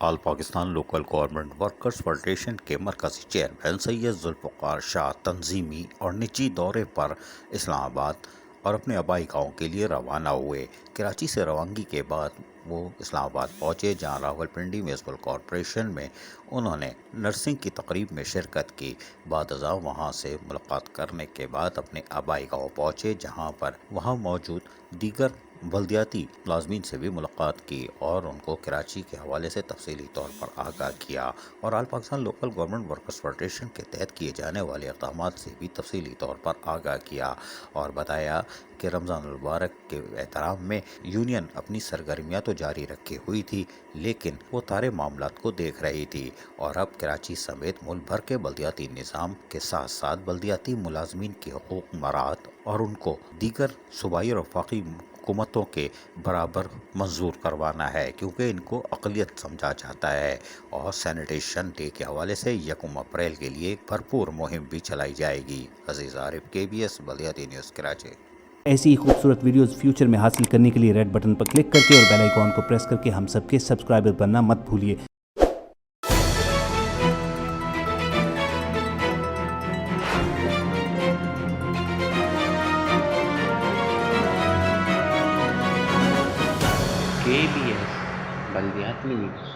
آل Pakistan local government workers federation کے مرکزی chairman سید ذوالفقار شاہ تنظیمی اور نجی دورے پر اسلام آباد اور اپنے آبائی گاؤں کے لیے روانہ ہوئے۔ کراچی سے روانگی کے بعد وہ اسلام آباد پہنچے، جہاں راولپنڈی میونسپل کارپوریشن میں انہوں نے نرسنگ کی تقریب میں شرکت کی۔ بعد ازاں وہاں سے ملاقات کرنے کے بعد اپنے آبائی گاؤں پہنچے، جہاں پر وہاں موجود دیگر بلدیاتی ملازمین سے بھی ملاقات کی اور ان کو کراچی کے حوالے سے تفصیلی طور پر آگاہ کیا، اور all Pakistan local government workers federation کے تحت کیے جانے والے اقدامات سے بھی تفصیلی طور پر آگاہ کیا، اور بتایا کہ رمضان المبارک کے احترام میں یونین اپنی سرگرمیاں تو جاری رکھے ہوئی تھی، لیکن وہ سارے معاملات کو دیکھ رہی تھی، اور اب کراچی سمیت ملک بھر کے بلدیاتی نظام کے ساتھ ساتھ بلدیاتی ملازمین کے حقوق مراعات اور ان کو دیگر صوبائی اور وفاقی حکومتوں کے برابر منظور کروانا ہے، کیونکہ ان کو اقلیت سمجھا جاتا ہے۔ اور سینیٹیشن ڈے کے حوالے سے 1 اپریل کے لیے ایک بھرپور مہم بھی چلائی جائے گی۔ عزیز عارف، KBS بلدیاتی نیوز کراچی۔ ایسی ہی خوبصورت ویڈیوز فیوچر میں حاصل کرنے کے لیے ریڈ بٹن پر کلک کر کے اور بیل آئیکن کو پریس کر کے ہم سب کے سبسکرائبر بننا مت بھولیے۔ KBS بلدیاتی نیوز